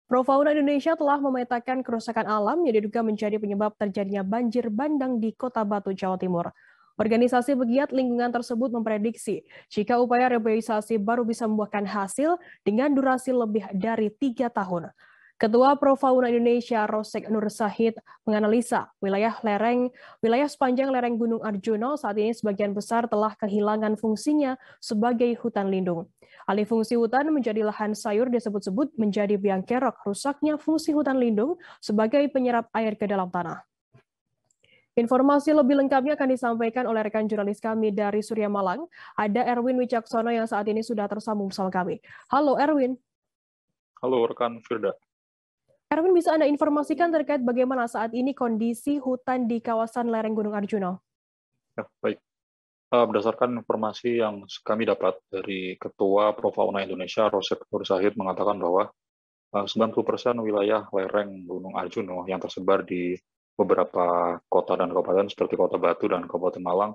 Profauna Indonesia telah memetakan kerusakan alam yang diduga menjadi penyebab terjadinya banjir bandang di Kota Batu, Jawa Timur. Organisasi pegiat lingkungan tersebut memprediksi jika upaya reboisasi baru bisa membuahkan hasil dengan durasi lebih dari 3 tahun. Ketua Profauna Indonesia Rosek Nur Sahid menganalisa wilayah sepanjang lereng Gunung Arjuna saat ini sebagian besar telah kehilangan fungsinya sebagai hutan lindung. Alih fungsi hutan menjadi lahan sayur disebut-sebut menjadi biang kerok rusaknya fungsi hutan lindung sebagai penyerap air ke dalam tanah. Informasi lebih lengkapnya akan disampaikan oleh rekan jurnalis kami dari Surya Malang. Ada Erwin Wicaksono yang saat ini sudah tersambung bersama kami. Halo Erwin. Halo rekan Firda. Erwin, bisa Anda informasikan terkait bagaimana saat ini kondisi hutan di kawasan lereng Gunung Arjuna? Ya, baik. Berdasarkan informasi yang kami dapat dari Ketua Profauna Indonesia, Rosek Nur Sahid, mengatakan bahwa 90% wilayah lereng Gunung Arjuna yang tersebar di beberapa kota dan kabupaten seperti Kota Batu dan Kabupaten Malang,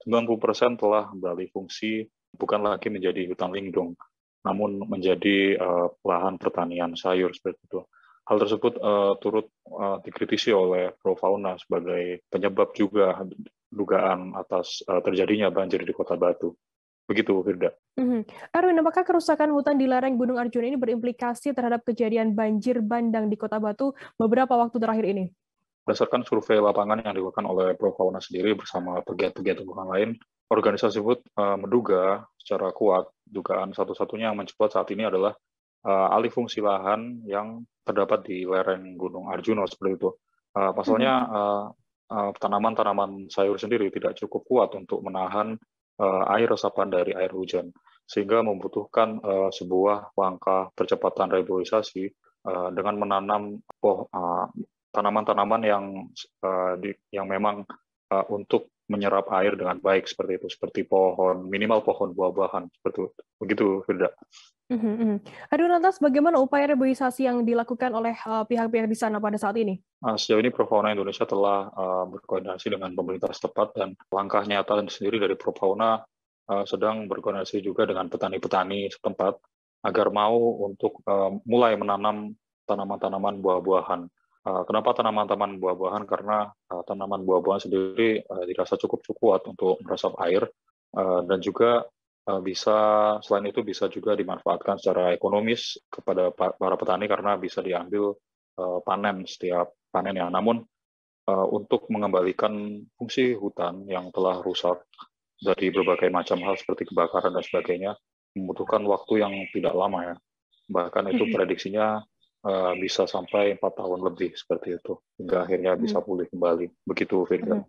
90% telah beralih fungsi bukan lagi menjadi hutan lindung, namun menjadi lahan pertanian sayur seperti itu. Hal tersebut turut dikritisi oleh Profauna sebagai penyebab juga dugaan atas terjadinya banjir di Kota Batu. Begitu, Firda. Erwin, apakah kerusakan hutan di lereng Gunung Arjuna ini berimplikasi terhadap kejadian banjir bandang di Kota Batu beberapa waktu terakhir ini? Berdasarkan survei lapangan yang dilakukan oleh Profauna sendiri bersama pegiat-pegiat lingkungan lain, organisasi tersebut menduga secara kuat dugaan satu-satunya yang mencuat saat ini adalah alih fungsi lahan yang terdapat di lereng Gunung Arjuna seperti itu. Pasalnya tanaman-tanaman sayur sendiri tidak cukup kuat untuk menahan air resapan dari air hujan, sehingga membutuhkan sebuah langkah percepatan reboisasi dengan menanam tanaman-tanaman yang memang untuk menyerap air dengan baik seperti itu, seperti minimal pohon buah-buahan seperti itu. Begitu, Firda. Aduh, lantas bagaimana upaya reboisasi yang dilakukan oleh pihak-pihak di sana pada saat ini? Sejauh ini Profauna Indonesia telah berkoordinasi dengan pemerintah setempat, dan langkah nyata sendiri dari Profauna sedang berkoordinasi juga dengan petani-petani setempat agar mau untuk mulai menanam tanaman-tanaman buah-buahan. Kenapa tanaman-tanaman buah-buahan? Karena tanaman buah-buahan sendiri dirasa cukup kuat untuk meresap air, dan juga selain itu bisa juga dimanfaatkan secara ekonomis kepada para petani karena bisa diambil panen setiap panennya. Namun untuk mengembalikan fungsi hutan yang telah rusak dari berbagai macam hal seperti kebakaran dan sebagainya membutuhkan waktu yang tidak lama ya. Bahkan itu prediksinya bisa sampai 4 tahun lebih seperti itu, hingga akhirnya bisa pulih kembali. Begitu, Firda.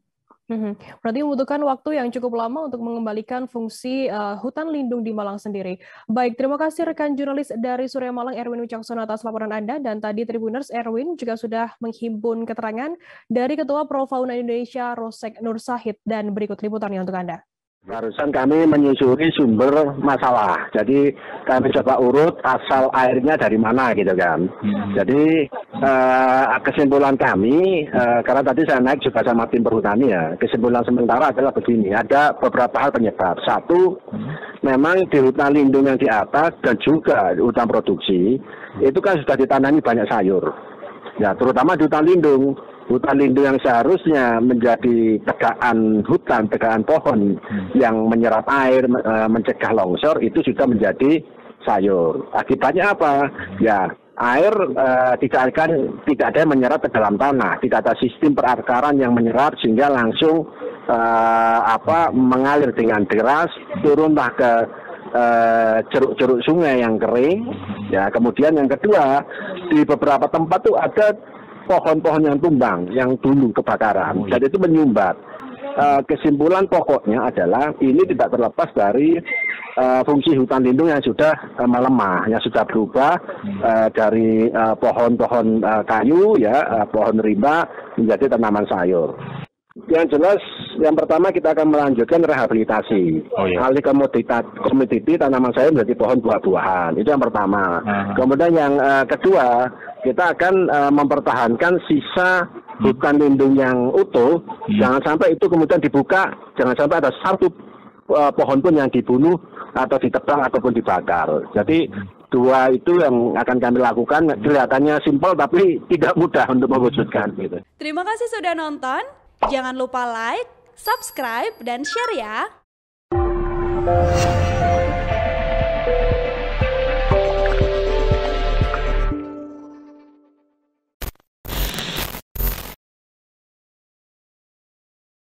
Berarti membutuhkan waktu yang cukup lama untuk mengembalikan fungsi hutan lindung di Malang sendiri. Baik, terima kasih rekan jurnalis dari Surya Malang, Erwin Wicaksono, atas laporan Anda. Dan tadi Tribuners, Erwin juga sudah menghimpun keterangan dari Ketua Profauna Indonesia, Rosek Nur Sahid. Dan berikut liputannya untuk Anda. Barusan kami menyusuri sumber masalah, jadi kami coba urut asal airnya dari mana gitu kan. Jadi kesimpulan kami, karena tadi saya naik juga sama tim perhutani ya, kesimpulan sementara adalah begini, ada beberapa hal penyebab. Satu, memang di hutan lindung yang di atas dan juga di hutan produksi, itu kan sudah ditanami banyak sayur. Ya, terutama di hutan lindung. Hutan lindung yang seharusnya menjadi tegaan hutan, tegaan pohon yang menyerap air, mencegah longsor, itu sudah menjadi sayur. Akibatnya apa? Ya, air tidak ada yang menyerap ke dalam tanah, tidak ada sistem perakaran yang menyerap sehingga langsung mengalir dengan deras, turunlah ke ceruk-ceruk sungai yang kering. Ya, kemudian yang kedua, di beberapa tempat tuh ada pohon-pohon yang tumbang, yang dulu kebakaran, dan itu menyumbat. Kesimpulan pokoknya adalah ini tidak terlepas dari fungsi hutan lindung yang sudah melemah, yang sudah berubah dari pohon-pohon kayu, ya, pohon rimba menjadi tanaman sayur. Yang jelas, yang pertama kita akan melanjutkan rehabilitasi. Alih komoditi tanaman sayur menjadi pohon buah-buahan. Itu yang pertama. Kemudian yang kedua, kita akan mempertahankan sisa hutan lindung yang utuh. Jangan sampai itu kemudian dibuka, jangan sampai ada satu pohon pun yang dibunuh atau ditebang ataupun dibakar. Jadi Dua itu yang akan kami lakukan. Kelihatannya simpel tapi tidak mudah untuk mewujudkan gitu. Terima kasih sudah nonton. Jangan lupa like, subscribe, dan share ya.